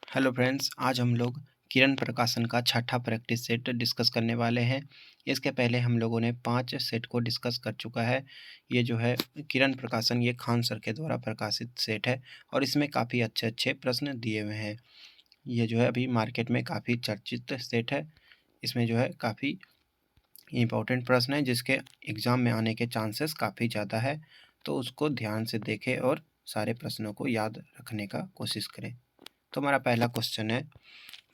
Hello friends, आज हम लोग किरण प्रकाशन का छठा प्रैक्टिस सेट डिस्कस करने वाले हैं। इसके पहले हम लोगों ने 5 सेट को डिस्कस कर चुका है। ये जो है किरण प्रकाशन ये खान सर के द्वारा प्रकाशित सेट है और इसमें काफ़ी अच्छे-अच्छे प्रश्न दिए हुए हैं। ये जो है अभी मार्केट में काफ़ी चर्चित सेट है। इसमें जो है काफ़ी इम्पोर्टेंट प्रश्न है जिसके एग्ज़ाम में आने के चांसेस काफ़ी ज़्यादा है। तो उसको ध्यान से देखें और सारे प्रश्नों को याद रखने का कोशिश करें। तो हमारा पहला क्वेश्चन है,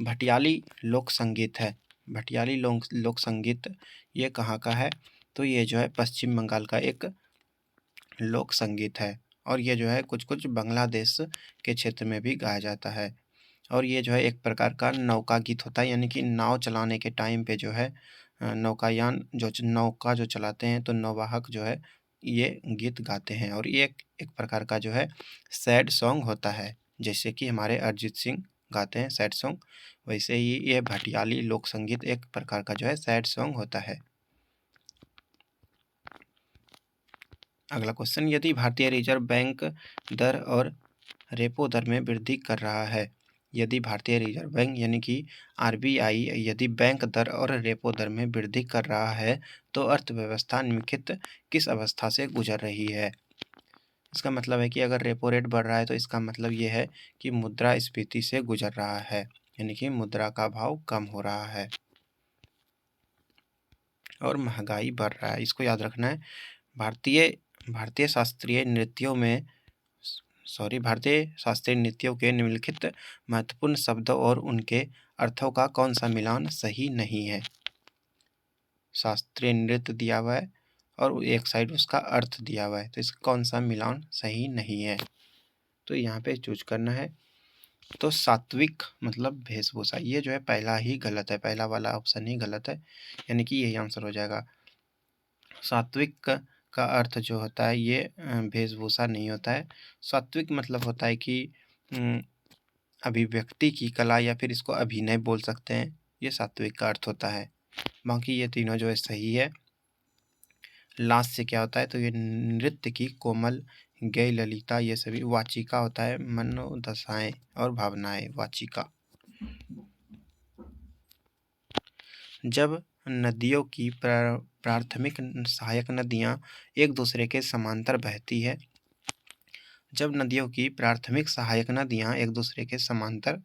भटियाली लोक संगीत है। भटियाली लोक संगीत ये कहाँ का है? तो ये जो है पश्चिम बंगाल का एक लोक संगीत है और ये जो है कुछ-कुछ बांग्लादेश के क्षेत्र में भी गाया जाता है। और ये जो है एक प्रकार का नौका गीत होता है, यानी कि नाव चलाने के टाइम पे जो है नौकायान जो नौका जो चलाते हैं तो नौवाहक जो है ये गीत गाते हैं और ये एक एक प्रकार का जो है सैड सॉन्ग होता है। जैसे कि हमारे अरिजीत सिंह गाते हैं सैड सॉन्ग, वैसे ही ये भटियाली लोक संगीत एक प्रकार का जो है सैड सॉन्ग होता है। अगला क्वेश्चन, यदि भारतीय रिजर्व बैंक दर और रेपो दर में वृद्धि कर रहा है। यदि भारतीय रिजर्व बैंक यानी कि आरबीआई यदि बैंक दर और रेपो दर में वृद्धि कर रहा है तो अर्थव्यवस्था निम्नलिखित किस अवस्था से गुजर रही है? इसका मतलब है कि अगर रेपो रेट बढ़ रहा है तो इसका मतलब ये है कि मुद्रास्फीति से गुजर रहा है, यानी कि मुद्रा का भाव कम हो रहा है और महंगाई बढ़ रहा है। इसको याद रखना है। भारतीय भारतीय शास्त्रीय नृत्यों में भारतीय शास्त्रीय नृत्यों के निम्नलिखित महत्वपूर्ण शब्दों और उनके अर्थों का कौन सा मिलान सही नहीं है? शास्त्रीय नृत्य दिया हुआ है और एक साइड उसका अर्थ दिया हुआ है, तो इसका कौन सा मिलान सही नहीं है? तो यहाँ पे चूज करना है। तो सात्विक मतलब वेशभूषा, ये जो है पहला ही गलत है, पहला वाला ऑप्शन ही गलत है, यानी कि यही आंसर हो जाएगा। सात्विक का अर्थ जो होता है ये वेशभूषा नहीं होता है। सात्विक मतलब होता है कि उम, अभिव्यक्ति की कला या फिर इसको अभिनय बोल सकते हैं, ये सात्विक का अर्थ होता है। बाकी ये तीनों जो है सही है। लास्य से क्या होता है? तो ये नृत्य की कोमल गै ललिता, ये सभी वाचिका होता है, मनोदशाएँ और भावनाएँ वाचिका। जब नदियों की प्राथमिक सहायक नदियाँ एक दूसरे के समांतर बहती है जब नदियों की प्राथमिक सहायक नदियाँ एक दूसरे के समांतर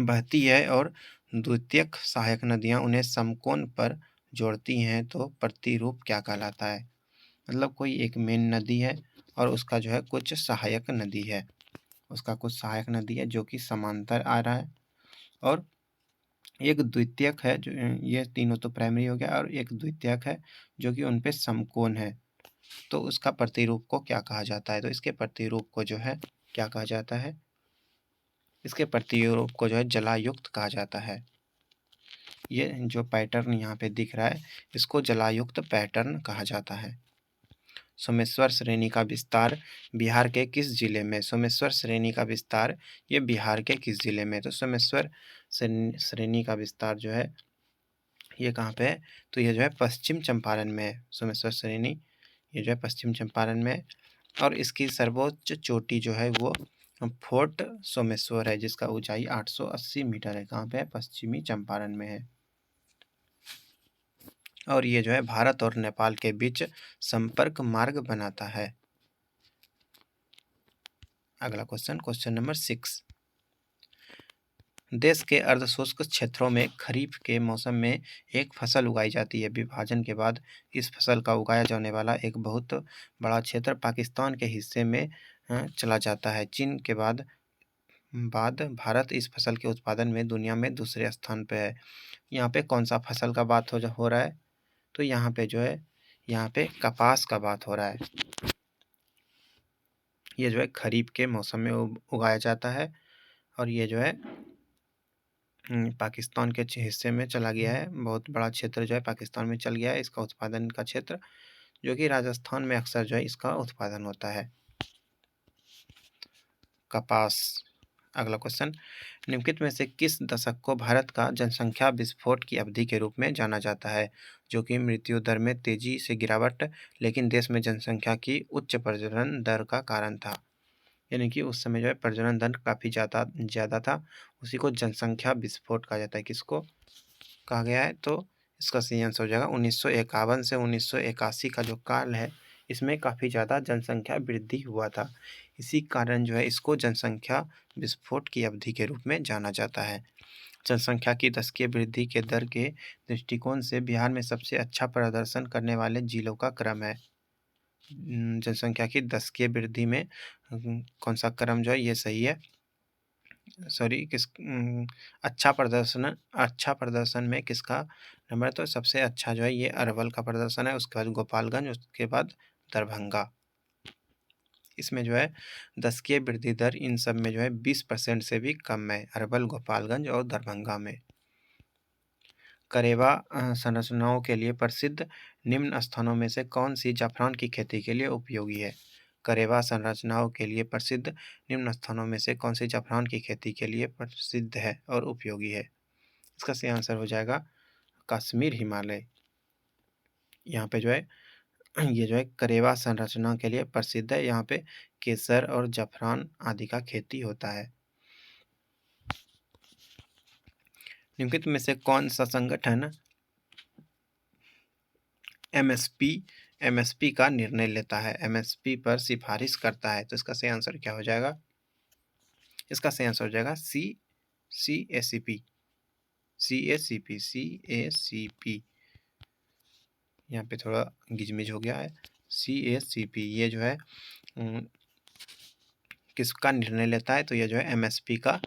बहती है और द्वितीयक सहायक नदियाँ उन्हें समकोण पर जोड़ती हैं तो प्रतिरूप क्या कहलाता है? मतलब कोई एक मेन नदी है और उसका जो है कुछ सहायक नदी है, उसका कुछ सहायक नदी है जो कि समांतर आ रहा है और एक द्वितीयक है जो ये तीनों तो प्राइमरी हो गया और एक द्वितीयक है जो कि उन पे समकोण है। तो उसका प्रतिरूप को क्या कहा जाता है? तो इसके प्रतिरूप को जो है क्या कहा जाता है? इसके प्रतिरूप को जो है जलायुक्त कहा जाता है। ये जो पैटर्न यहाँ पे दिख रहा है इसको जलायुक्त पैटर्न कहा जाता है। सोमेश्वर श्रेणी का विस्तार बिहार के किस जिले में? सोमेश्वर श्रेणी का विस्तार ये बिहार के किस जिले में? तो सोमेश्वर श्रेणी का विस्तार जो है ये कहाँ पे है? तो ये जो है पश्चिम चंपारण में है। सोमेश्वर श्रेणी ये जो है पश्चिम चंपारण में है और इसकी सर्वोच्च चोटी जो है वो फोर्ट सोमेश्वर है जिसका ऊंचाई 880 मीटर है। कहाँ पे है? पश्चिमी चंपारण में है और ये जो है भारत और नेपाल के बीच संपर्क मार्ग बनाता है। अगला क्वेश्चन, क्वेश्चन नंबर 6। देश के अर्धशुष्क क्षेत्रों में खरीफ के मौसम में एक फसल उगाई जाती है। विभाजन के बाद इस फसल का उगाया जाने वाला एक बहुत बड़ा क्षेत्र पाकिस्तान के हिस्से में चला जाता है। चीन के बाद बाद भारत इस फसल के उत्पादन में दुनिया में दूसरे स्थान पे है। यहाँ पे कौन सा फसल का बात हो रहा है? तो यहाँ पे जो है यहाँ पे कपास का बात हो रहा है। ये जो है खरीफ के मौसम में उगाया जाता है और ये जो है पाकिस्तान के हिस्से में चला गया है। बहुत बड़ा क्षेत्र जो है पाकिस्तान में चल गया है इसका उत्पादन का क्षेत्र, जो कि राजस्थान में अक्सर जो है इसका उत्पादन होता है कपास। अगला क्वेश्चन, निम्नलिखित में से किस दशक को भारत का जनसंख्या विस्फोट की अवधि के रूप में जाना जाता है? जो कि मृत्यु दर में तेजी से गिरावट लेकिन देश में जनसंख्या की उच्च प्रजनन दर का कारण था। यानी कि उस समय जो है प्रजनन दर काफ़ी ज़्यादा ज़्यादा था। उसी को जनसंख्या विस्फोट कहा जाता है। किसको कहा गया है? तो इसका सही आंसर हो जाएगा 1951 से 1981 का जो काल है, इसमें काफ़ी ज़्यादा जनसंख्या वृद्धि हुआ था। इसी कारण जो है इसको जनसंख्या विस्फोट की अवधि के रूप में जाना जाता है। जनसंख्या की दशकीय वृद्धि के दर के दृष्टिकोण से बिहार में सबसे अच्छा प्रदर्शन करने वाले जिलों का क्रम है। जनसंख्या की दशकीय वृद्धि में कौन-सा क्रम जो है ये सही है। सॉरी अच्छा प्रदर्शन में किसका नंबर है? तो सबसे अच्छा जो है ये अरवल का प्रदर्शन है, उसके बाद गोपालगंज, उसके बाद दरभंगा। इसमें जो है दशकीय वृद्धि दर इन सब में जो है 20% से भी कम है, अरवल, गोपालगंज और दरभंगा में। करेवा संरचनाओं के लिए प्रसिद्ध निम्न स्थानों में से कौन सी जाफरान की खेती के लिए उपयोगी है? करेवा संरचनाओं के लिए प्रसिद्ध निम्न स्थानों में से कौन सी जाफरान की खेती के लिए प्रसिद्ध है और उपयोगी है? इसका सही आंसर हो जाएगा कश्मीर हिमालय। यहाँ पे जो है ये जो है करेवा संरचना के लिए प्रसिद्ध है। यहाँ पे केसर और जफरान आदि का खेती होता है। निम्नलिखित में से कौन सा संगठन एमएसपी एमएसपी का निर्णय लेता है, एमएसपी पर सिफारिश करता है? तो इसका सही आंसर क्या हो जाएगा? इसका सही आंसर हो जाएगा सीएसीपी। सीएसीपी यहाँ पे थोड़ा गिजमिज हो गया है। सीएसीपी ये जो है किसका निर्णय लेता है? तो ये जो है एमएसपी का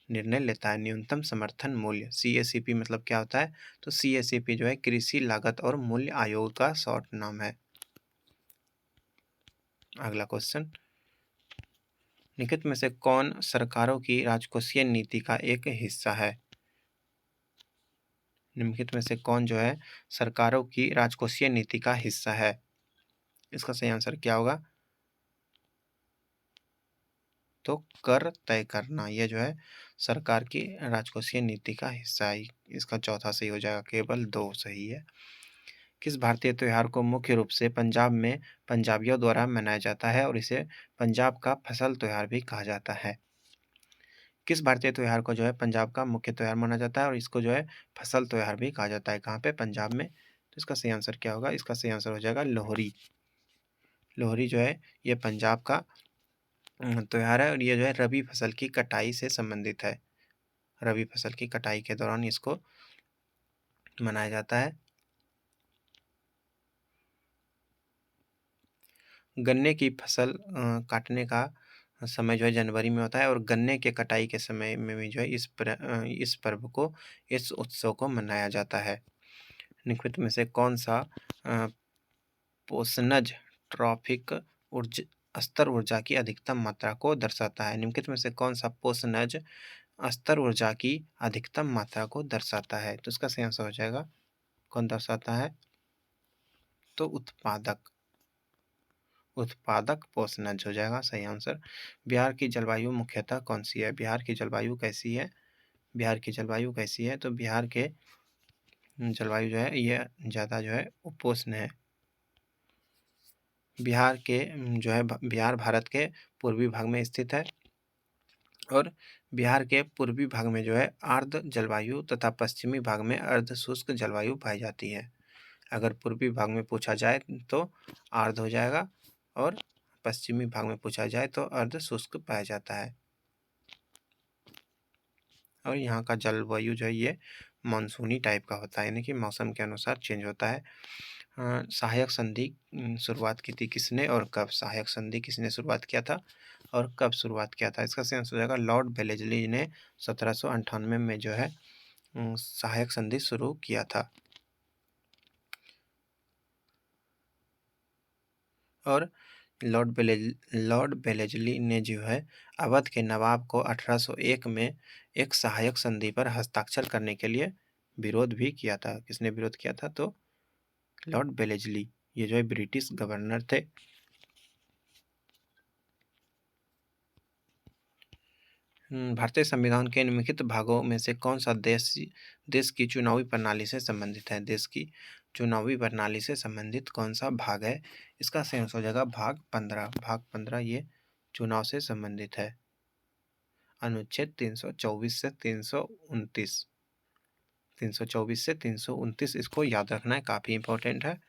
निर्णय लेता है, न्यूनतम समर्थन मूल्य। सीएसीपी मतलब क्या होता है? तो सीएसीपी जो है कृषि लागत और मूल्य आयोग का शॉर्ट नाम है। अगला क्वेश्चन, निम्नलिखित में से कौन सरकारों की राजकोषीय नीति का एक हिस्सा है? निम्नलिखित में से कौन जो है सरकारों की राजकोषीय नीति का हिस्सा है? इसका सही आंसर क्या होगा? तो कर तय करना, ये जो है सरकार की राजकोषीय नीति का हिस्सा है। इसका चौथा सही हो जाएगा, केवल 2 सही है। किस भारतीय त्योहार को मुख्य रूप से पंजाब में पंजाबियों द्वारा मनाया जाता है और इसे पंजाब का फसल त्योहार भी कहा जाता है? किस भारतीय त्योहार को जो है पंजाब का मुख्य त्योहार माना जाता है और इसको जो है फसल त्योहार भी कहा जाता है? कहाँ पे? पंजाब में। तो इसका सही आंसर क्या होगा? इसका सही आंसर हो जाएगा लोहरी। लोहरी जो है ये पंजाब का त्योहार है और ये जो है रबी फसल की कटाई से संबंधित है। रबी फसल की कटाई के दौरान इसको मनाया जाता है। गन्ने की फसल काटने का समय जो है जनवरी में होता है और गन्ने के कटाई के समय में भी जो है इस पर्व को, इस उत्सव को मनाया जाता है। निम्नलिखित में से कौन सा अ, पोषणज ट्रॉफिक ऊर्ज स्तर ऊर्जा की अधिकतम मात्रा को दर्शाता है? निम्नलिखित में से कौन सा पोषणज स्तर ऊर्जा की अधिकतम मात्रा को दर्शाता है? तो इसका सही आंसर हो जाएगा, कौन दर्शाता है? तो उत्पादक पोषणज हो जाएगा सही आंसर। बिहार की जलवायु मुख्यतः कौन सी है? बिहार की जलवायु कैसी है? बिहार की जलवायु कैसी है? तो बिहार के जलवायु जो है ये ज़्यादा जो है उपोष्ण है। बिहार के जो है बिहार भारत के पूर्वी भाग में स्थित है और बिहार के पूर्वी भाग में जो है आर्द्र जलवायु तथा पश्चिमी भाग में अर्ध शुष्क जलवायु पाई जाती है। अगर पूर्वी भाग में पूछा जाए तो आर्द्र हो जाएगा और पश्चिमी भाग में पूछा जाए तो अर्ध शुष्क पाया जाता है। और यहाँ का जलवायु जो है ये मानसूनी टाइप का होता है, यानी कि मौसम के अनुसार चेंज होता है। सहायक संधि शुरुआत की थी किसने और कब? सहायक संधि किसने शुरुआत किया था और कब शुरुआत किया था? इसका सही आंसर हो जाएगा लॉर्ड वेलेस्ली ने 1798 में जो है सहायक संधि शुरू किया था। और लॉर्ड वेलेस्ली ने जो है अवध के नवाब को 1801 में एक सहायक संधि पर हस्ताक्षर करने के लिए विरोध भी किया था। किसने विरोध किया था? तो लॉर्ड वेलेस्ली, ये जो है ब्रिटिश गवर्नर थे। भारतीय संविधान के निम्नलिखित भागों में से कौन सा देश की चुनावी प्रणाली से संबंधित है? देश की चुनावी प्रणाली से संबंधित कौन सा भाग है? इसका सही आंसर हो जाएगा भाग 15। भाग 15 ये चुनाव से संबंधित है। अनुच्छेद 324 से 329, 324 से 329 इसको याद रखना है, काफ़ी इंपॉर्टेंट है।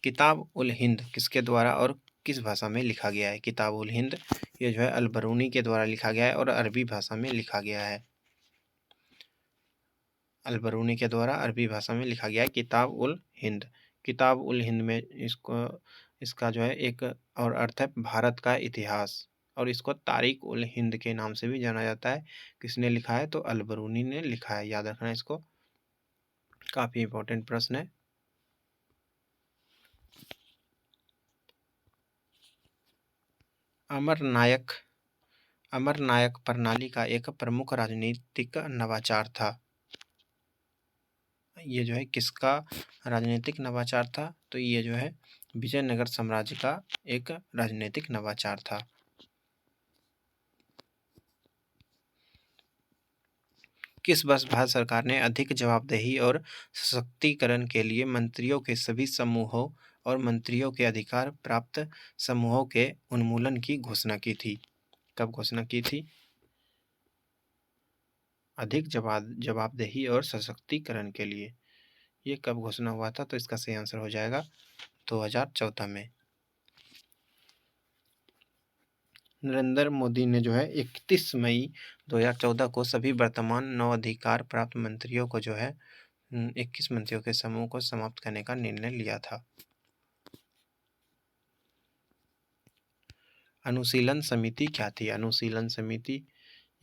किताब उल हिंद किसके द्वारा और किस भाषा में लिखा गया है? किताब उल हिंद ये जो है अल-बरूनी के द्वारा लिखा गया है और अरबी भाषा में लिखा गया है। अल-बरूनी के द्वारा अरबी भाषा में लिखा गया है किताब उल हिंद। किताब उल हिंद में इसका जो है एक और अर्थ है भारत का इतिहास, और इसको तारीख उल हिंद के नाम से भी जाना जाता है। किसने लिखा है? तो अल-बरूनी ने लिखा है, याद रखना इसको, काफ़ी इंपॉर्टेंट प्रश्न है। अमरनायक प्रणाली का एक प्रमुख राजनीतिक नवाचार था। ये जो है किसका राजनीतिक नवाचार था? तो ये जो है विजयनगर साम्राज्य का एक राजनीतिक नवाचार था। किस वर्ष भारत सरकार ने अधिक जवाबदेही और सशक्तिकरण के लिए मंत्रियों के सभी समूहों और मंत्रियों के अधिकार प्राप्त समूहों के उन्मूलन की घोषणा की थी? कब घोषणा की थी? अधिक जवाबदेही और सशक्तिकरण के लिए ये कब घोषणा हुआ था? तो इसका सही आंसर हो जाएगा 2014 में। नरेंद्र मोदी ने जो है 31 मई 2014 को सभी वर्तमान 9 अधिकार प्राप्त मंत्रियों को जो है 21 मंत्रियों के समूह को समाप्त करने का निर्णय लिया था। अनुशीलन समिति क्या थी? अनुशीलन समिति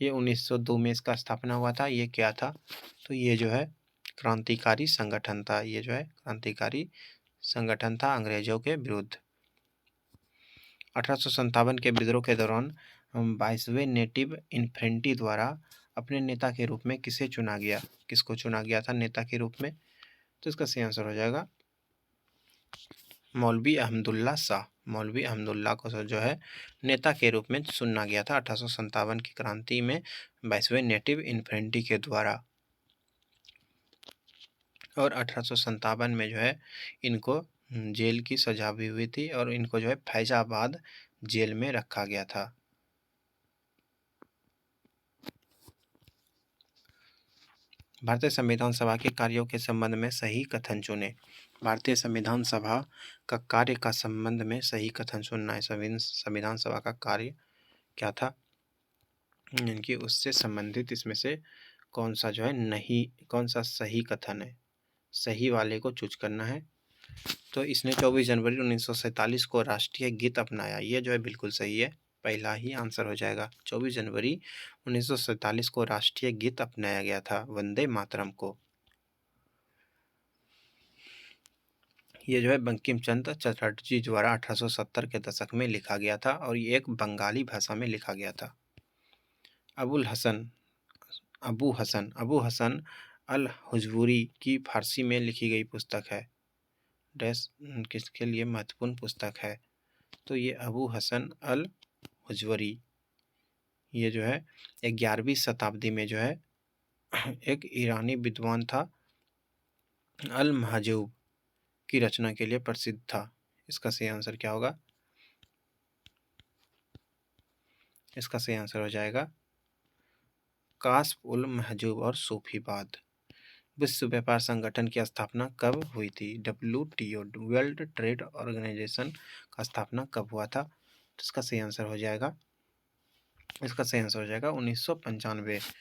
ये 1902 में इसका स्थापना हुआ था। ये क्या था? तो ये जो है क्रांतिकारी संगठन था। ये जो है क्रांतिकारी संगठन था अंग्रेजों के विरुद्ध। 1857 के विद्रोह के दौरान 22वें नेटिव इन्फेंट्री द्वारा अपने नेता के रूप में किसे चुना गया? किसको चुना गया था नेता के रूप में? तो इसका सही आंसर हो जाएगा मौलवी अहमदुल्ला शाह। मौलवी अहमदुल्ला को जो है नेता के रूप में चुना गया था 1857 की क्रांति में 22वें नेटिव इन्फेंट्री के द्वारा। और 1857 में जो है इनको जेल की सजा भी हुई थी और इनको जो है फैजाबाद जेल में रखा गया था। भारतीय संविधान सभा के कार्यों के संबंध में सही कथन चुने। भारतीय संविधान सभा का कार्य का संबंध में सही कथन चुनना है। संविधान सभा का कार्य क्या था, इनकी उससे संबंधित इसमें से कौन सा जो है नहीं, कौन सा सही कथन है, सही वाले को चूज करना है। तो इसने 24 जनवरी 1947 को राष्ट्रीय गीत अपनाया। ये जो है बिल्कुल सही है, पहला ही आंसर हो जाएगा। 24 जनवरी 1947 को राष्ट्रीय गीत अपनाया गया था, वंदे मातरम को। ये जो है बंकिम चंद्र चटर्जी द्वारा 1870 के दशक में लिखा गया था और ये एक बंगाली भाषा में लिखा गया था। अबू हसन अल हुजूरी की फारसी में लिखी गई पुस्तक है। डैश किसके लिए महत्वपूर्ण पुस्तक है? तो ये अबू हसन अल हुजूरी ये जो है 11वीं शताब्दी में जो है एक ईरानी विद्वान था, अल महजूब की रचना के लिए प्रसिद्ध था। इसका सही आंसर क्या होगा? इसका सही आंसर हो जाएगा कास्फ उल महजूब और सूफीवाद। विश्व व्यापार संगठन की स्थापना कब हुई थी? WTO वर्ल्ड ट्रेड ऑर्गेनाइजेशन का स्थापना कब हुआ था? तो इसका सही आंसर हो जाएगा 1995।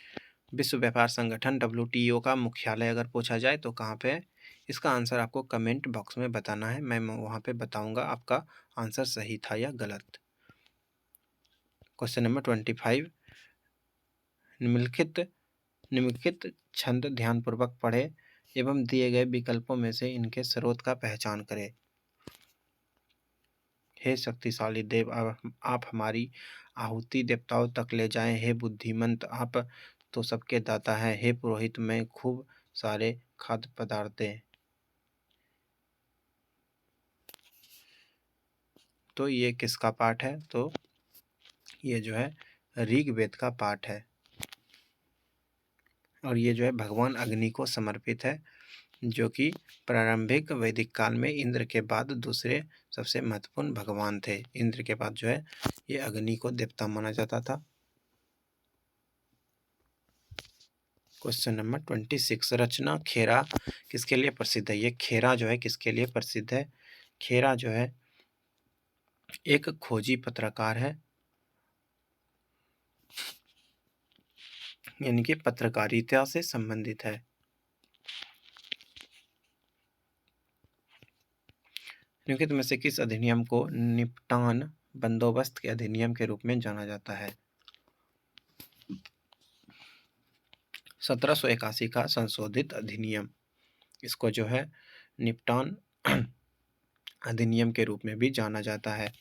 विश्व व्यापार संगठन WTO का मुख्यालय अगर पूछा जाए तो कहाँ पे है? इसका आंसर आपको कमेंट बॉक्स में बताना है, मैं वहाँ पे बताऊँगा आपका आंसर सही था या गलत। क्वेश्चन नंबर 25, निम्नलिखित छंद ध्यानपूर्वक पढ़े एवं दिए गए विकल्पों में से इनके स्रोत का पहचान करें। हे शक्तिशाली देव, आप हमारी आहुति देवताओं तक ले जाएं। हे बुद्धिमंत, आप तो सबके दाता हैं। हे पुरोहित, मैं खूब सारे खाद्य पदार्थ दें। तो ये किसका पाठ है? तो ये जो है ऋग्वेद का पाठ है और ये जो है भगवान अग्नि को समर्पित है। जो कि प्रारंभिक वैदिक काल में इंद्र के बाद दूसरे सबसे महत्वपूर्ण भगवान थे। इंद्र के बाद जो है ये अग्नि को देवता माना जाता था। क्वेश्चन नंबर 26, रचना खेरा किसके लिए प्रसिद्ध है? ये खेरा जो है किसके लिए प्रसिद्ध है? खेरा जो है एक खोजी पत्रकार है, यानी कि पत्रकारिता से संबंधित है। निम्नलिखित में से किस अधिनियम को निपटान बंदोबस्त के अधिनियम के रूप में जाना जाता है? 1781 का संशोधित अधिनियम, इसको जो है निपटान अधिनियम के रूप में भी जाना जाता है।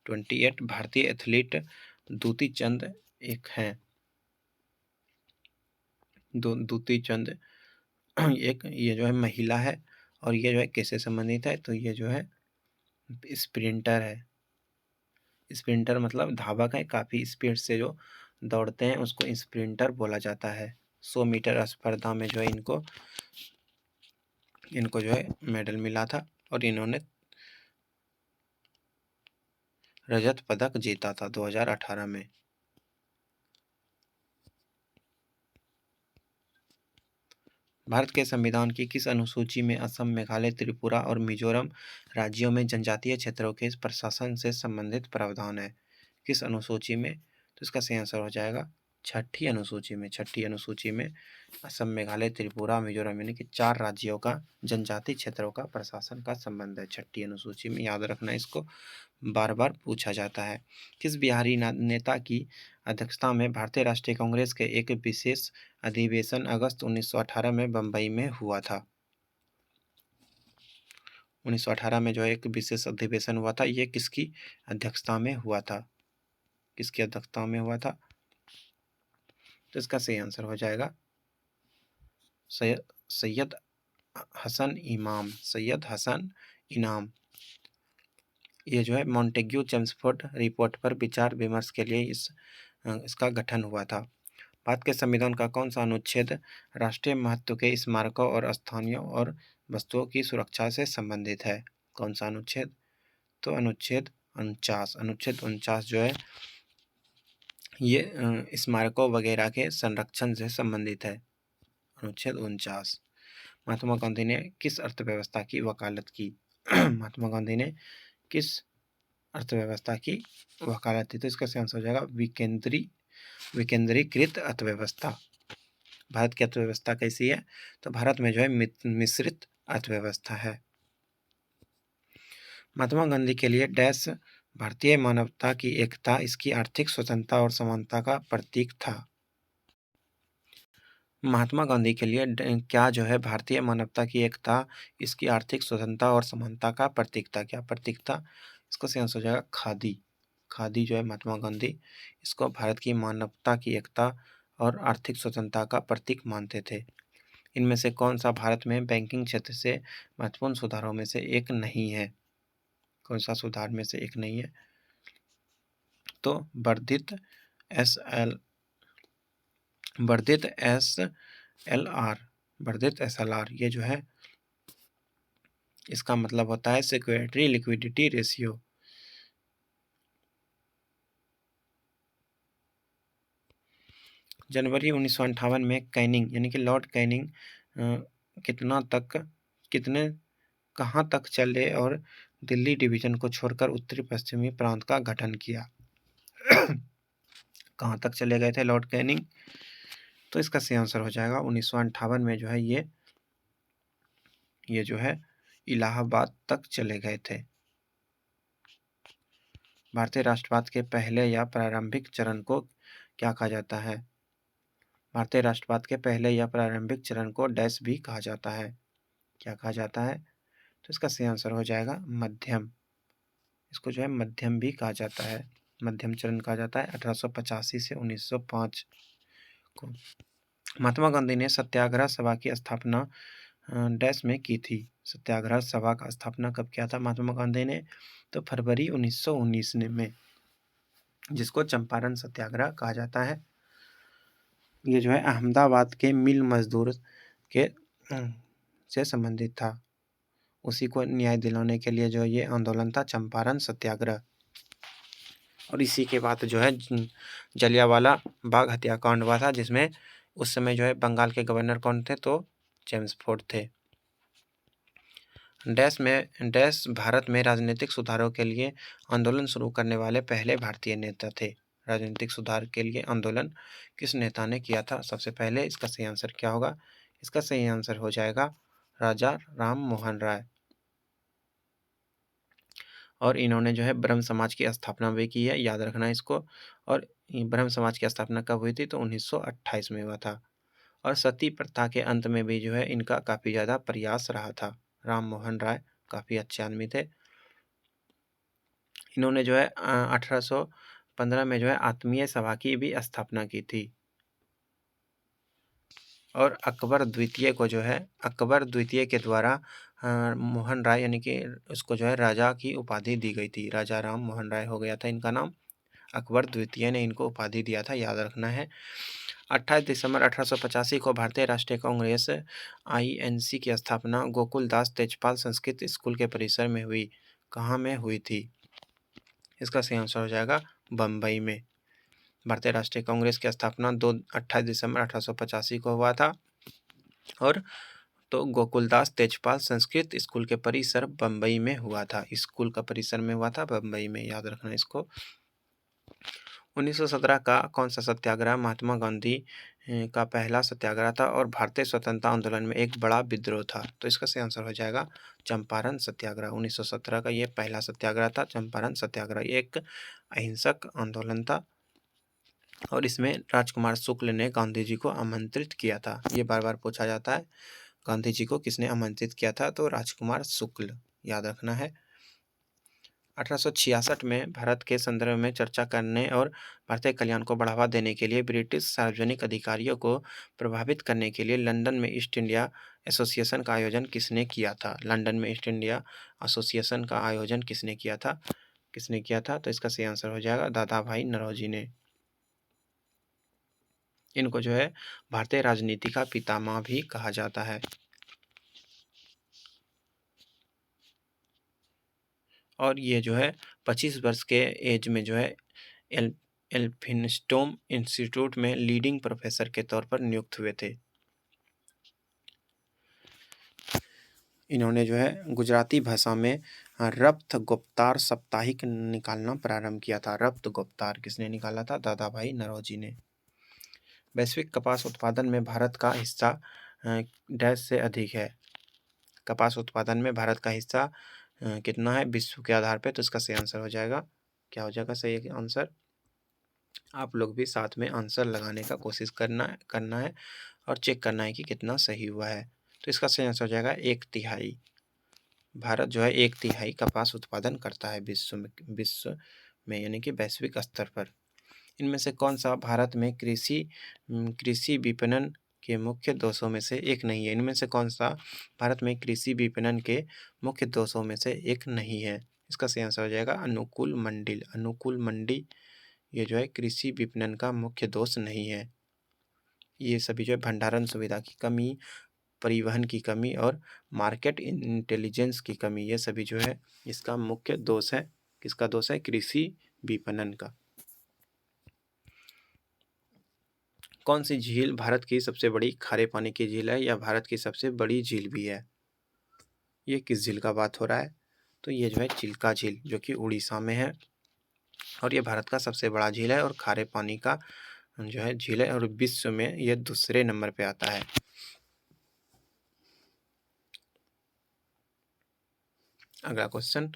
28, भारतीय एथलीट दूती चंद एक हैं। दूती चंद एक ये जो है महिला है, और ये जो है किससे संबंधित है? तो ये जो है स्प्रिंटर है। स्प्रिंटर मतलब धावक है, काफ़ी स्पीड से जो दौड़ते हैं उसको स्प्रिंटर बोला जाता है। 100 मीटर स्पर्धा में जो है इनको जो है मेडल मिला था, और इन्होंने रजत पदक जीता था 2018 में। भारत के संविधान की किस अनुसूची में असम, मेघालय, त्रिपुरा और मिजोरम राज्यों में जनजातीय क्षेत्रों के प्रशासन से संबंधित प्रावधान है? किस अनुसूची में? तो इसका सही आंसर हो जाएगा छठी अनुसूची में। छठी अनुसूची में असम, मेघालय, त्रिपुरा, मिजोरम यानी कि 4 राज्यों का जनजातीय क्षेत्रों का प्रशासन का संबंध है छठी अनुसूची में। याद रखना, इसको बार बार पूछा जाता है। किस बिहारी नेता की अध्यक्षता में भारतीय राष्ट्रीय कांग्रेस के एक विशेष अधिवेशन अगस्त 1918 में बंबई में हुआ था? 1918 में जो है एक विशेष अधिवेशन हुआ था, ये किसकी अध्यक्षता में हुआ था? किसकी अध्यक्षता में हुआ था? तो इसका सही आंसर हो जाएगा सैयद हसन इमाम। सैयद हसन इनाम। ये जो है मॉन्टेग्यू चेम्सफोर्ड रिपोर्ट पर विचार विमर्श के लिए इसका गठन हुआ था। भारत के संविधान का कौन सा अनुच्छेद राष्ट्रीय महत्व के स्मारकों और स्थानीय और वस्तुओं की सुरक्षा से संबंधित है? कौन सा अनुच्छेद? तो अनुच्छेद 49। अनुच्छेद 49 जो है ये स्मारकों वगैरह के संरक्षण से संबंधित है। अनुच्छेद 49। महात्मा गांधी ने किस अर्थव्यवस्था की वकालत की? महात्मा गांधी ने किस अर्थव्यवस्था की वकालत की? तो इसका सही आंसर हो जाएगा विकेंद्रीकृत अर्थव्यवस्था। भारत की अर्थव्यवस्था कैसी है? तो भारत में जो है मिश्रित अर्थव्यवस्था है। महात्मा गांधी के लिए डैश भारतीय मानवता की एकता, इसकी आर्थिक स्वतंत्रता और समानता का प्रतीक था। महात्मा गांधी के लिए क्या जो है भारतीय मानवता की एकता, इसकी आर्थिक स्वतंत्रता और समानता का प्रतीक था? क्या प्रतीक था? इसको सही आंसर हो जाएगा खादी। खादी जो है महात्मा गांधी इसको भारत की मानवता की एकता और आर्थिक स्वतंत्रता का प्रतीक मानते थे। इनमें से कौन सा भारत में बैंकिंग क्षेत्र से महत्वपूर्ण सुधारों में से एक नहीं है? कौन सा सुधार में से एक नहीं है? तो वर्धित SLR ये जो है इसका मतलब होता है सिक्योरिटी लिक्विडिटी रेशियो। जनवरी 1958 में कैनिंग यानी कि लॉर्ड कैनिंग कितने कहाँ तक चले और दिल्ली डिवीजन को छोड़कर उत्तरी पश्चिमी प्रांत का गठन किया? कहाँ तक चले गए थे लॉर्ड कैनिंग? तो इसका सही आंसर हो जाएगा 1958 में जो है ये जो है इलाहाबाद तक चले गए थे। भारतीय राष्ट्रवाद के पहले या प्रारंभिक चरण को क्या कहा जाता है? भारतीय राष्ट्रवाद के पहले या प्रारंभिक चरण को डैश भी कहा जाता है। क्या कहा जाता है? तो इसका सही आंसर हो जाएगा मध्यम। इसको जो है मध्यम भी कहा जाता है, मध्यम चरण कहा जाता है। 1885 से 1905 को महात्मा गांधी ने सत्याग्रह सभा की स्थापना डैश में की थी। सत्याग्रह सभा का स्थापना कब किया था महात्मा गांधी ने? तो फरवरी 1919 में, जिसको चंपारण सत्याग्रह कहा जाता है। ये जो है अहमदाबाद के मिल मजदूर के से संबंधित था। उसी को न्याय दिलाने के लिए जो ये आंदोलन था चंपारण सत्याग्रह। और इसी के बाद जो है जलियांवाला बाग हत्याकांड हुआ था, जिसमें उस समय जो है बंगाल के गवर्नर कौन थे, तो जेम्स फोर्ड थे। डैश भारत में राजनीतिक सुधारों के लिए आंदोलन शुरू करने वाले पहले भारतीय नेता थे। राजनीतिक सुधार के लिए आंदोलन किस नेता ने किया था सबसे पहले? इसका सही आंसर क्या होगा? इसका सही आंसर हो जाएगा राजा राम मोहन राय। और इन्होंने जो है ब्रह्म समाज की स्थापना भी की है, याद रखना इसको। और ब्रह्म समाज की स्थापना कब हुई थी? तो 1928 में हुआ था। और सती प्रथा के अंत में भी जो है इनका काफ़ी ज़्यादा प्रयास रहा था। राम मोहन राय काफ़ी अच्छे आदमी थे। इन्होंने जो है 1815 में जो है आत्मीय सभा की भी स्थापना की थी। और अकबर द्वितीय को जो है अकबर द्वितीय के द्वारा मोहन राय यानी कि उसको जो है राजा की उपाधि दी गई थी। राजा राम मोहन राय हो गया था इनका नाम। अकबर द्वितीय ने इनको उपाधि दिया था, याद रखना है। 28 दिसंबर 1885 को भारतीय राष्ट्रीय कांग्रेस आईएनसी की स्थापना गोकुलदास तेजपाल संस्कृत स्कूल के परिसर में हुई। कहाँ में हुई थी? इसका सही आंसर हो जाएगा बम्बई में। भारतीय राष्ट्रीय कांग्रेस की स्थापना 28 दिसंबर 1885 को हुआ था। और तो गोकुलदास तेजपाल संस्कृत स्कूल के परिसर बम्बई में हुआ था। स्कूल का परिसर में हुआ था बम्बई में, याद रखना इसको। 1917 का कौन सा सत्याग्रह महात्मा गांधी का पहला सत्याग्रह था और भारतीय स्वतंत्रता आंदोलन में एक बड़ा विद्रोह था? तो इसका सही आंसर हो जाएगा चंपारण सत्याग्रह। 1917 का ये पहला सत्याग्रह था, चंपारण सत्याग्रह। ये एक अहिंसक आंदोलन था और इसमें राजकुमार शुक्ल ने गांधी जी को आमंत्रित किया था। ये बार बार पूछा जाता है, गांधी जी को किसने आमंत्रित किया था? तो राजकुमार शुक्ल, याद रखना है। 1866 में भारत के संदर्भ में चर्चा करने और भारतीय कल्याण को बढ़ावा देने के लिए ब्रिटिश सार्वजनिक अधिकारियों को प्रभावित करने के लिए लंदन में ईस्ट इंडिया एसोसिएशन का आयोजन किसने किया था? लंदन में ईस्ट इंडिया एसोसिएशन का आयोजन किसने किया था? तो इसका सही आंसर हो जाएगा दादा भाई नौरोजी ने। इनको जो है भारतीय राजनीति का पितामह भी कहा जाता है। और ये जो है 25 वर्ष के एज में जो है एल्फिंस्टोन इंस्टीट्यूट में लीडिंग प्रोफेसर के तौर पर नियुक्त हुए थे। इन्होंने जो है गुजराती भाषा में रफ्त गुप्तार साप्ताहिक निकालना प्रारंभ किया था। रफ्त गुप्तार किसने निकाला था? दादा भाई नौरोजी ने। वैश्विक कपास उत्पादन में भारत का हिस्सा डैश से अधिक है। कपास उत्पादन में भारत का हिस्सा कितना है विश्व के आधार पे? तो इसका सही आंसर हो जाएगा, क्या हो जाएगा सही आंसर? आप लोग भी साथ में आंसर लगाने का कोशिश करना है और चेक करना है कि कितना सही हुआ है। तो इसका सही आंसर हो जाएगा 1/3। भारत जो है 1/3 कपास उत्पादन करता है विश्व में यानी कि वैश्विक स्तर पर। इनमें से कौन सा भारत में कृषि विपणन के मुख्य दोषों में से एक नहीं है? इनमें से कौन सा भारत में कृषि विपणन के मुख्य दोषों में से एक नहीं है? इसका सही आंसर हो जाएगा अनुकूल मंडी। ये जो है कृषि विपणन का मुख्य दोष नहीं है। ये सभी जो है भंडारण सुविधा की कमी, परिवहन की कमी और मार्केट इंटेलिजेंस की कमी, ये सभी जो है इसका मुख्य दोष है। किसका दोष है? कृषि विपणन का। कौन सी झील भारत की सबसे बड़ी खारे पानी की झील है या भारत की सबसे बड़ी झील भी है? ये किस झील का बात हो रहा है? तो ये जो है चिल्का झील, जो कि उड़ीसा में है और ये भारत का सबसे बड़ा झील है और खारे पानी का जो है झील है और विश्व में ये दूसरे नंबर पे आता है। अगला क्वेश्चन,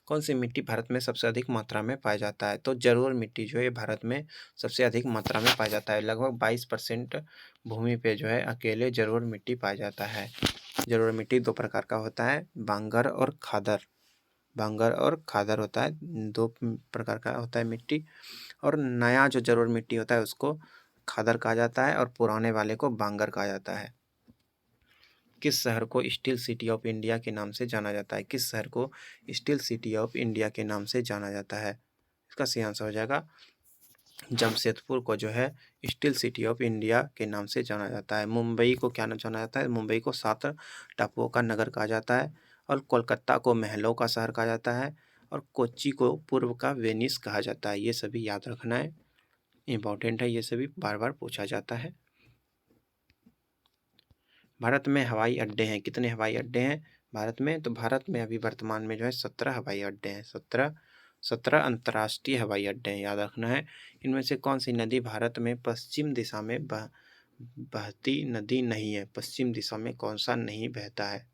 कौन सी मिट्टी भारत में सबसे अधिक मात्रा में पाया जाता है? तो जरूर मिट्टी जो है भारत में सबसे अधिक मात्रा में पाया जाता है। लगभग 22% भूमि पे जो है अकेले जरूर मिट्टी पाया जाता है। जरूर मिट्टी दो प्रकार का होता है, बांगर और खादर। बांगर और खादर होता है, दो प्रकार का होता है मिट्टी। और नया जो जरूर मिट्टी होता है उसको खादर कहा जाता है और पुराने वाले को बांगर कहा जाता है। किस शहर को स्टील सिटी ऑफ इंडिया के नाम से जाना जाता है? किस शहर को स्टील सिटी ऑफ इंडिया के नाम से जाना जाता है? इसका सही आंसर हो जाएगा जमशेदपुर को जो है स्टील सिटी ऑफ इंडिया के नाम से जाना जाता है। मुंबई को क्या नाम जाना जाता है? मुंबई को 7 टापुओं का नगर कहा जाता है और कोलकाता को महलों का शहर कहा जाता है और कोच्चि को पूर्व का वेनिस कहा जाता है। ये सभी याद रखना है, इम्पोर्टेंट है, ये सभी बार-बार पूछा जाता है। भारत में हवाई अड्डे हैं, कितने हवाई अड्डे हैं भारत में? तो भारत में अभी वर्तमान में जो है 17 हवाई अड्डे हैं, 17 अंतर्राष्ट्रीय हवाई अड्डे हैं, याद रखना है। इनमें से कौन सी नदी भारत में पश्चिम दिशा में बहती नदी नहीं है? पश्चिम दिशा में कौन सा नहीं बहता है?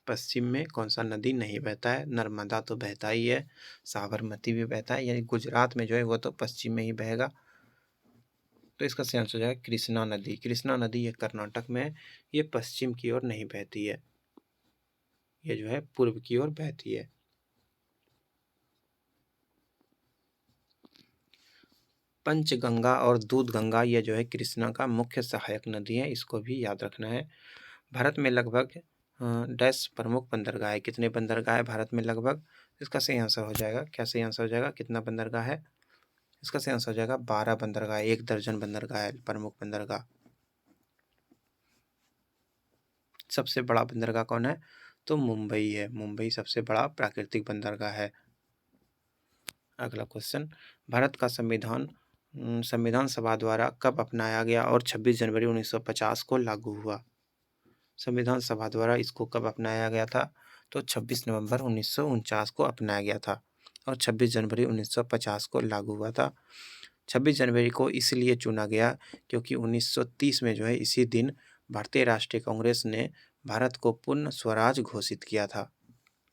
पश्चिम में कौन सा नदी नहीं बहता है? नर्मदा तो बहता ही है, साबरमती भी बहता है, यानी गुजरात में जो है वो तो पश्चिम में ही बहेगा। तो इसका सही आंसर हो जाएगा कृष्णा नदी। कृष्णा नदी ये कर्नाटक में है, ये पश्चिम की ओर नहीं बहती है, ये जो है पूर्व की ओर बहती है। पंचगंगा और दूधगंगा ये जो है कृष्णा का मुख्य सहायक नदी है, इसको भी याद रखना है। भारत में लगभग डैश प्रमुख बंदरगाह है, कितने बंदरगाह है भारत में लगभग? इसका सही आंसर हो जाएगा, क्या सही आंसर हो जाएगा, कितना बंदरगाह है? इसका सही आंसर हो जाएगा 12 बंदरगाह, 1 दर्जन बंदरगाह है प्रमुख बंदरगाह। सबसे बड़ा बंदरगाह कौन है? तो मुंबई है, मुंबई सबसे बड़ा प्राकृतिक बंदरगाह है। अगला क्वेश्चन, भारत का संविधान संविधान सभा द्वारा कब अपनाया गया और 26 जनवरी 1950 को लागू हुआ? संविधान सभा द्वारा इसको कब अपनाया गया था? तो 26 नवंबर 1949 को अपनाया गया था और 26 जनवरी 1950 को लागू हुआ था। 26 जनवरी को इसलिए चुना गया क्योंकि 1930 में जो है इसी दिन भारतीय राष्ट्रीय कांग्रेस ने भारत को पूर्ण स्वराज घोषित किया था,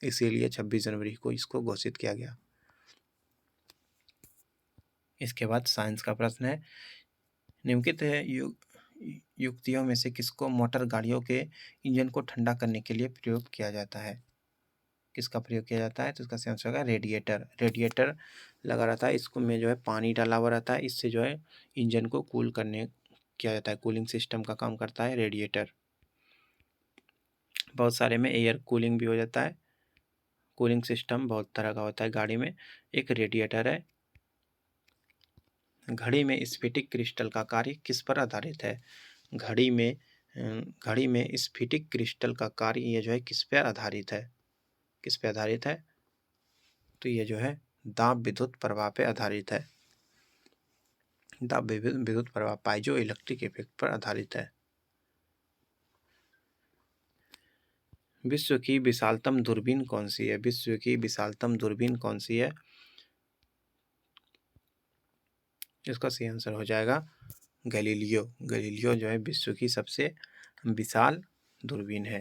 इसीलिए 26 जनवरी को इसको घोषित किया गया। इसके बाद साइंस का प्रश्न है, निम्नलिखित युक्तियों में से किसको मोटर गाड़ियों के इंजन को ठंडा करने के लिए प्रयोग किया जाता है? किसका प्रयोग किया जाता है? तो इसका सही आंसर होगा रेडिएटर। रेडिएटर लगा रहता है, इसको में जो है पानी डाला हुआ रहता है, इससे जो है इंजन को कूल करने किया जाता है, कूलिंग सिस्टम का काम करता है रेडिएटर। बहुत सारे में एयर कूलिंग भी हो जाता है, कूलिंग सिस्टम बहुत तरह का होता है गाड़ी में। एक रेडिएटर है। घड़ी में स्फटिक क्रिस्टल का कार्य किस पर आधारित है? घड़ी में स्फटिक क्रिस्टल का कार्य ये जो है किस पर आधारित है? किस पे आधारित है? तो ये जो है दाब विद्युत प्रवाह पे आधारित है। दाब विद्युत प्रवाह पाइजो इलेक्ट्रिक इफेक्ट पर आधारित है। विश्व की विशालतम दूरबीन कौन सी है? विश्व की विशालतम दूरबीन कौन सी है? इसका सही आंसर हो जाएगा गैलीलियो। गैलीलियो जो है विश्व की सबसे विशाल दूरबीन है।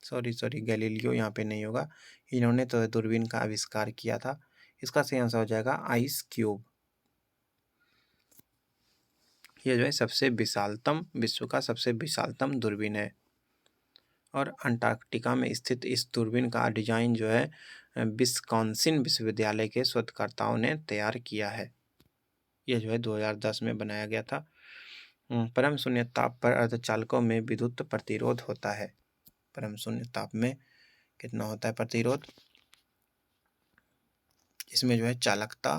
सॉरी गैलीलियो यहाँ पे नहीं होगा, इन्होंने तो दूरबीन का आविष्कार किया था। इसका सही आंसर हो जाएगा आइस क्यूब। ये जो है सबसे विशालतम, विश्व का सबसे विशालतम दूरबीन है और अंटार्कटिका में स्थित इस दूरबीन का डिजाइन जो है विस्कॉन्सिन विश्वविद्यालय के शोधकर्ताओं ने तैयार किया है। यह जो है 2010 में बनाया गया था। परम शून्य ताप पर अर्धचालकों में विद्युत प्रतिरोध होता है। परम शून्य ताप में कितना होता है प्रतिरोध? इसमें जो है चालकता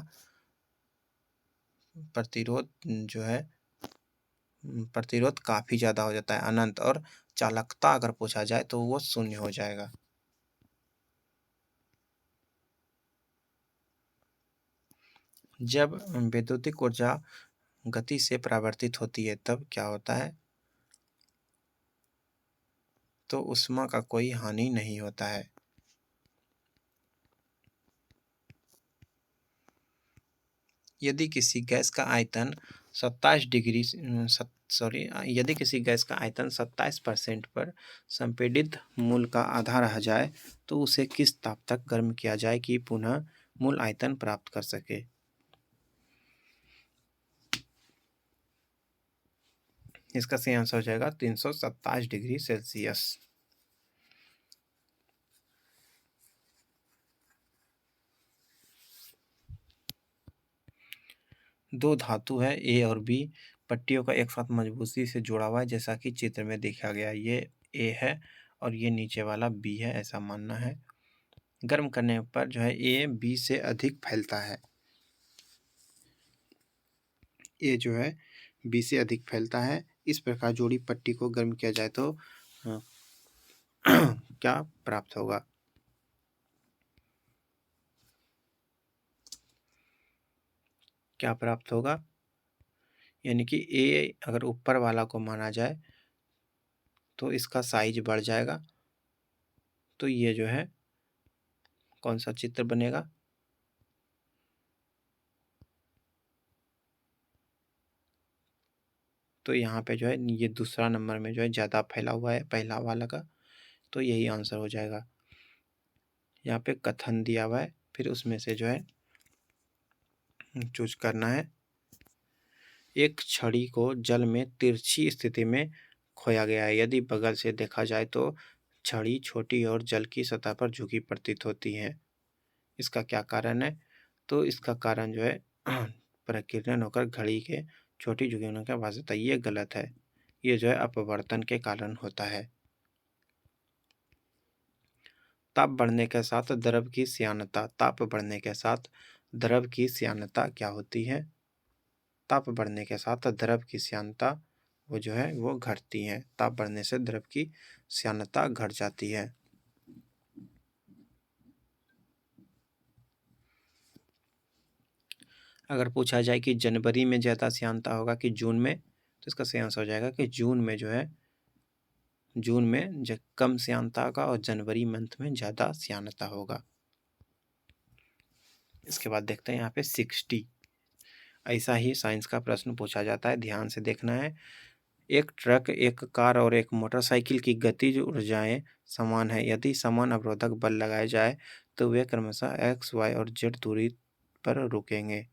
प्रतिरोध जो है प्रतिरोध काफ़ी ज़्यादा हो जाता है अनंत, और चालकता अगर पूछा जाए तो वो शून्य हो जाएगा। जब वैद्युतिक ऊर्जा गति से परावर्तित होती है तब क्या होता है? तो ऊष्मा का कोई हानि नहीं होता है। यदि किसी गैस का आयतन 27 डिग्री यदि किसी गैस का आयतन 27% पर संपीड़ित मूल का आधा रह जाए तो उसे किस ताप तक गर्म किया जाए कि पुनः मूल आयतन प्राप्त कर सके? इसका सही आंसर हो जाएगा 327 डिग्री सेल्सियस। दो धातु है ए और बी, पट्टियों का एक साथ मजबूती से जुड़ा हुआ है जैसा कि चित्र में देखा गया है। ये ए है और ये नीचे वाला बी है, ऐसा मानना है। गर्म करने पर जो है ए बी से अधिक फैलता है। ए जो है बी से अधिक फैलता है। इस प्रकार जोड़ी पट्टी को गर्म किया जाए तो क्या प्राप्त होगा? क्या प्राप्त होगा? यानी कि ए अगर ऊपर वाला को माना जाए तो इसका साइज बढ़ जाएगा, तो ये जो है कौन सा चित्र बनेगा? तो यहाँ पे जो है ये दूसरा नंबर में जो है ज़्यादा फैला हुआ है पहला वाला का, तो यही आंसर हो जाएगा। यहाँ पे कथन दिया हुआ है, फिर उसमें से जो है चूज करना है। एक छड़ी को जल में तिरछी स्थिति में खोया गया है। यदि बगल से देखा जाए तो छड़ी छोटी और जल की सतह पर झुकी प्रतीत होती है। इसका क्या कारण है? तो इसका कारण जो है प्रकीर्णन होकर घड़ी के छोटी झुकी होने का आभास होता है। ये गलत है। ये जो है अपवर्तन के कारण होता है। ताप बढ़ने के साथ द्रव की श्यानता। ताप बढ़ने के साथ द्रव की श्यानता क्या होती है? ताप बढ़ने के साथ द्रव की श्यानता वो जो है वो घटती है। ताप बढ़ने से द्रव की श्यानता घट जाती है। अगर पूछा जाए कि जनवरी में ज़्यादा श्यानता होगा कि जून में, तो इसका सही आंसर हो जाएगा कि जून में जो है जून में कम श्यानता होगा और जनवरी मंथ में ज़्यादा श्यानता होगा। इसके बाद देखते हैं यहाँ पे 60। ऐसा ही साइंस का प्रश्न पूछा जाता है, ध्यान से देखना है। एक ट्रक, एक कार और एक मोटरसाइकिल की गतिज ऊर्जाएं समान है। यदि समान अवरोधक बल लगाए जाए तो वे क्रमशः एक्स, वाई और जेड दूरी पर रुकेंगे।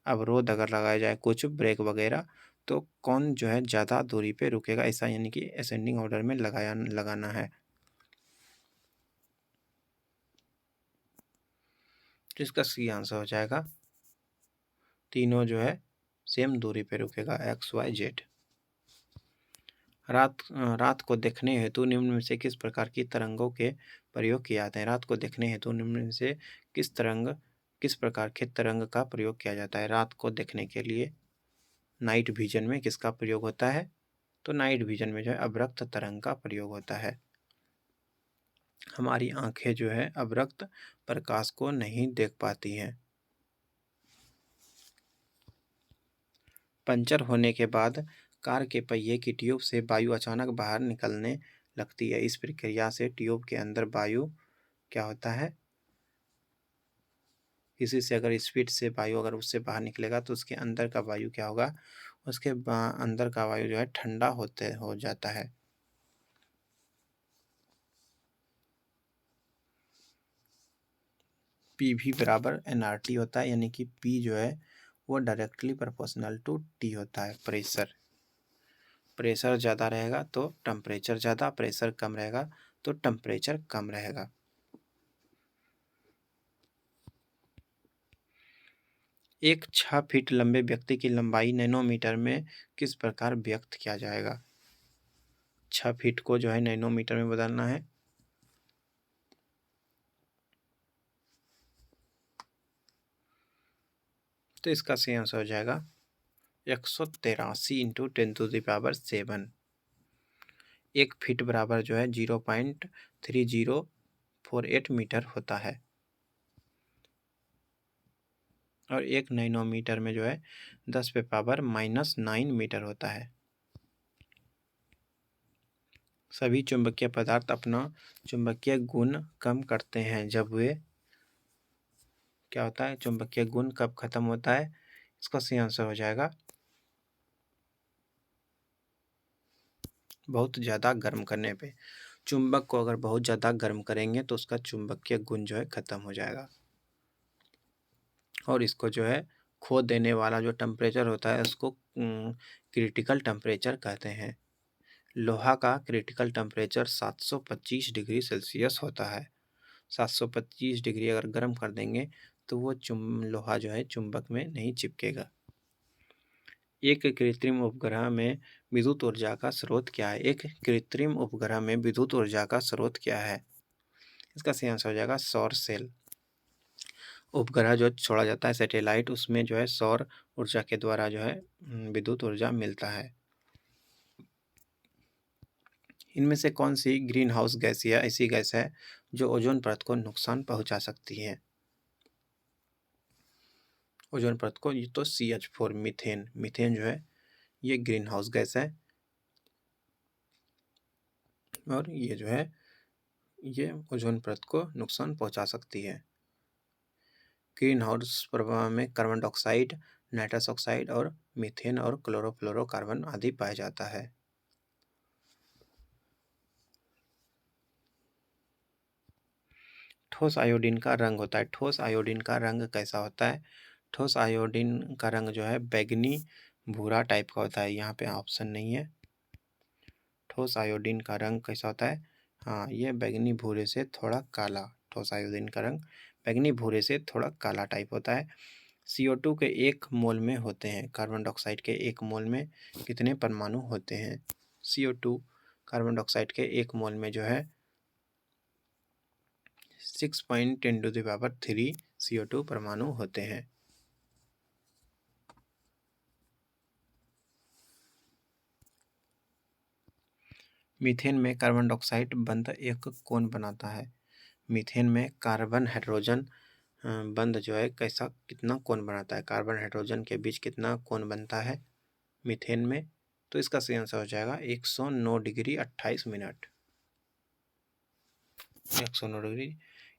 अवरोध अगर लगाया जाए कुछ ब्रेक वगैरह, तो कौन जो है ज़्यादा दूरी पे रुकेगा, ऐसा यानी कि असेंडिंग ऑर्डर में लगाना है। तो इसका सही आंसर हो जाएगा तीनों जो है सेम दूरी पे रुकेगा, एक्स, वाई, जेड। रात को देखने हेतु निम्न में से किस प्रकार की तरंगों के प्रयोग किए जाते हैं? रात को देखने हेतु निम्न में से किस प्रकार के तरंग का प्रयोग किया जाता है? रात को देखने के लिए नाइट विजन में किसका प्रयोग होता है? तो नाइट विजन में जो है अवरक्त तरंग का प्रयोग होता है। हमारी आंखें जो है अवरक्त प्रकाश को नहीं देख पाती हैं। पंचर होने के बाद कार के पहिए की ट्यूब से वायु अचानक बाहर निकलने लगती है। इस प्रक्रिया से ट्यूब के अंदर वायु क्या होता है? किसी से अगर स्पीड से वायु अगर उससे बाहर निकलेगा तो उसके अंदर का वायु क्या होगा? उसके अंदर का वायु जो है ठंडा हो जाता है। पी भी बराबर एनआरटी होता है, यानी कि पी जो है वो डायरेक्टली प्रोपोर्शनल टू टी होता है। प्रेशर ज़्यादा रहेगा तो टेम्परेचर ज़्यादा, प्रेशर कम रहेगा तो टेम्परेचर कम रहेगा। एक 6 फीट लंबे व्यक्ति की लंबाई नैनोमीटर में किस प्रकार व्यक्त किया जाएगा? 6 फीट को जो है नैनोमीटर में बदलना है। तो इसका सही आंसर हो जाएगा 183 इंटू 10⁻⁷। 1 फीट बराबर जो है 0.3048 मीटर होता है। और 1 नैनोमीटर में जो है 10⁻⁻9 मीटर होता है। सभी चुंबकीय पदार्थ अपना चुंबकीय गुण कम करते हैं जब वे क्या होता है? चुंबकीय गुण कब खत्म होता है? इसका सही आंसर हो जाएगा बहुत ज़्यादा गर्म करने पे। चुंबक को अगर बहुत ज़्यादा गर्म करेंगे तो उसका चुंबकीय गुण जो है खत्म हो जाएगा और इसको जो है खो देने वाला जो टेम्परेचर होता है उसको क्रिटिकल टेम्परेचर कहते हैं। लोहा का क्रिटिकल टेम्परेचर 725 डिग्री सेल्सियस होता है। 725 डिग्री अगर गर्म कर देंगे तो वो लोहा जो है चुंबक में नहीं चिपकेगा। एक कृत्रिम उपग्रह में विद्युत ऊर्जा का स्रोत क्या है? एक कृत्रिम उपग्रह में विद्युत ऊर्जा का स्रोत क्या है? इसका सही आंसर हो जाएगा सौर सेल। उपग्रह जो छोड़ा जाता है सैटेलाइट, उसमें जो है सौर ऊर्जा के द्वारा जो है विद्युत ऊर्जा मिलता है। इनमें से कौन सी ग्रीन हाउस गैस या ऐसी गैस है जो ओजोन परत को नुकसान पहुंचा सकती है? ओजोन परत को, ये तो CH4 मीथेन। मीथेन जो है ये ग्रीन हाउस गैस है और ये जो है ये ओजोन परत को नुकसान पहुंचा सकती है। ग्रीन हाउस प्रभाव में कार्बन डाइऑक्साइड, नाइट्रस ऑक्साइड और मीथेन और क्लोरोफ्लोरोकार्बन आदि पाया जाता है। ठोस आयोडीन का रंग होता है। ठोस आयोडीन का रंग कैसा होता है? ठोस आयोडीन का रंग जो है बैगनी भूरा टाइप का होता है। यहाँ पे ऑप्शन नहीं है। ठोस आयोडीन का रंग कैसा होता है? हाँ, ये बैगनी भूरे से थोड़ा काला। ठोस आयोडीन का रंग बैगनी भूरे से थोड़ा काला टाइप होता है। CO2 के 1 मोल में होते हैं। कार्बन डाइऑक्साइड के 1 मोल में कितने परमाणु होते हैं? CO2 कार्बन डाइऑक्साइड के 1 मोल में जो है 6.10³ CO2 परमाणु होते हैं। मीथेन में कार्बन डाइऑक्साइड बंध एक कौन बनाता है? मीथेन में कार्बन हाइड्रोजन बंध जो है कैसा कितना कोण बनाता है? कार्बन हाइड्रोजन के बीच कितना कोण बनता है मीथेन में? तो इसका सही आंसर हो जाएगा 109 डिग्री 28 मिनट। 109 डिग्री।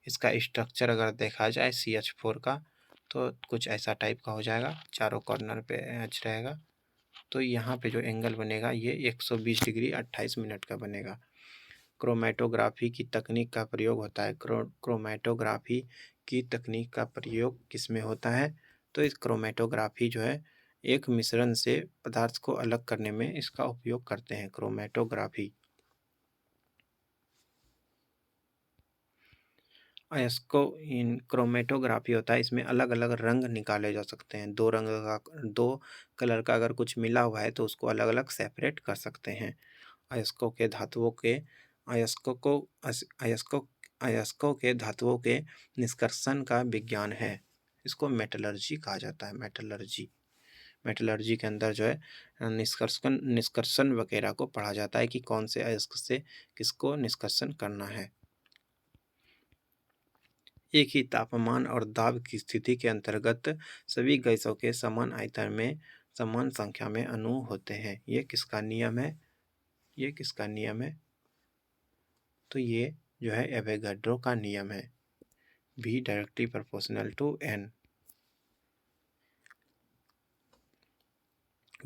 इसका स्ट्रक्चर अगर देखा जाए CH4 का तो कुछ ऐसा टाइप का हो जाएगा। चारों कॉर्नर पे एच रहेगा। तो यहाँ पे जो एंगल बनेगा ये 120 डिग्री 28 मिनट का बनेगा। क्रोमैटोग्राफी की तकनीक का प्रयोग होता है। क्रोमैटोग्राफी की तकनीक का प्रयोग किसमें होता है? तो इस क्रोमैटोग्राफी जो है एक मिश्रण से पदार्थ को अलग करने में इसका उपयोग करते हैं। क्रोमैटोग्राफी। अयस्को इन क्रोमैटोग्राफी होता है। इसमें अलग अलग रंग निकाले जा सकते हैं। दो कलर का अगर कुछ मिला हुआ है तो उसको अलग अलग सेपरेट कर सकते हैं। अयस्कों के धातुओं के अयस्कों को अयस्कों अयस्कों के धातुओं के निष्कर्षण का विज्ञान है। इसको मेटलर्जी कहा जाता है। मेटलर्जी। मेटलर्जी के अंदर जो है निष्कर्षण निष्कर्षण वगैरह को पढ़ा जाता है कि कौन से अयस्क से किसको निष्कर्षण करना है। एक ही तापमान और दाब की स्थिति के अंतर्गत सभी गैसों के समान आयतन में समान संख्या में अणु होते हैं। ये किसका नियम है? ये किसका नियम है? तो ये जो है एवोगाड्रो का नियम है। V directly proportional to N।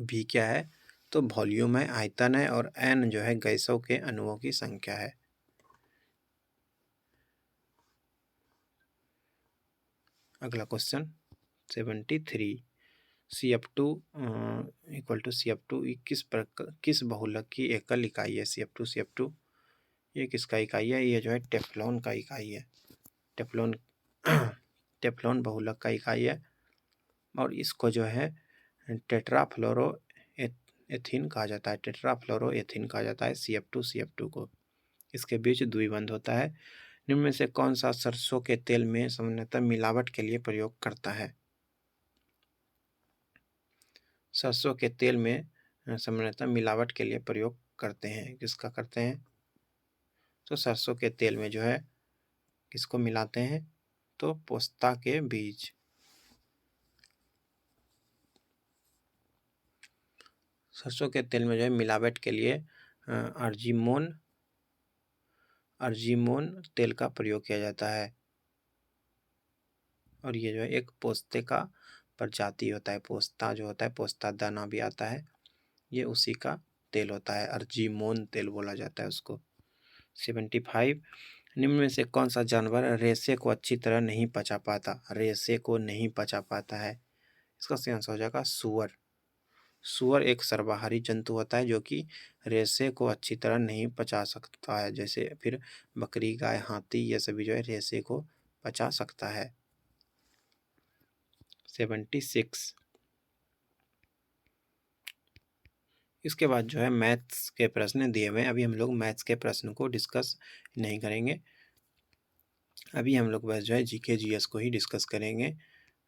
V क्या है? तो वॉल्यूम है, आयतन है, और N जो है गैसों के अणुओं की संख्या है। अगला question 73। CF2 equal to CF2 किस बहुलक की एकल इकाई है? CF2 ये किसका इकाई है? ये जो है टेफ्लॉन का इकाई है। टेफ्लॉन टेफ्लॉन बहुलक का इकाई है और इसको जो है टेट्राफ्लोरो एथीन कहा जाता है। टेट्राफ्लोरो एथीन कहा जाता है CF2 को। इसके बीच द्विबंध होता है। निम्न में से कौन सा सरसों के तेल में सामान्यतः मिलावट के लिए प्रयोग करता है? सरसों के तेल में सामान्यतः मिलावट के लिए प्रयोग करते हैं। किसका करते हैं? तो सरसों के तेल में जो है किसको मिलाते हैं? तो पोस्ता के बीज। सरसों के तेल में जो है मिलावट के लिए अर्जिमोन तेल का प्रयोग किया जाता है और ये जो है एक पोस्ते का प्रजाति होता है। पोस्ता जो होता है, पोस्ता दाना भी आता है, ये उसी का तेल होता है। अर्जिमोन तेल बोला जाता है उसको। 75। निम्न में से कौन सा जानवर रेशे को अच्छी तरह नहीं पचा पाता? रेशे को नहीं पचा पाता है। इसका सही आंसर हो जाएगा सूअर। सूअर एक सर्वाहारी जंतु होता है जो कि रेशे को अच्छी तरह नहीं पचा सकता है। जैसे फिर बकरी, गाय, हाथी ये सभी जो है रेशे को पचा सकता है। 76। इसके बाद जो है मैथ्स के प्रश्न दिए हुए हैं। अभी हम लोग मैथ्स के प्रश्न को डिस्कस नहीं करेंगे। अभी हम लोग बस जो है जीके जीएस को ही डिस्कस करेंगे।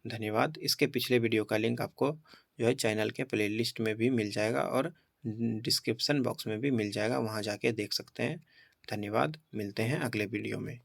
धन्यवाद। इसके पिछले वीडियो का लिंक आपको जो है चैनल के प्लेलिस्ट में भी मिल जाएगा और डिस्क्रिप्शन बॉक्स में भी मिल जाएगा, वहाँ जाके देख सकते हैं। धन्यवाद। मिलते हैं अगले वीडियो में।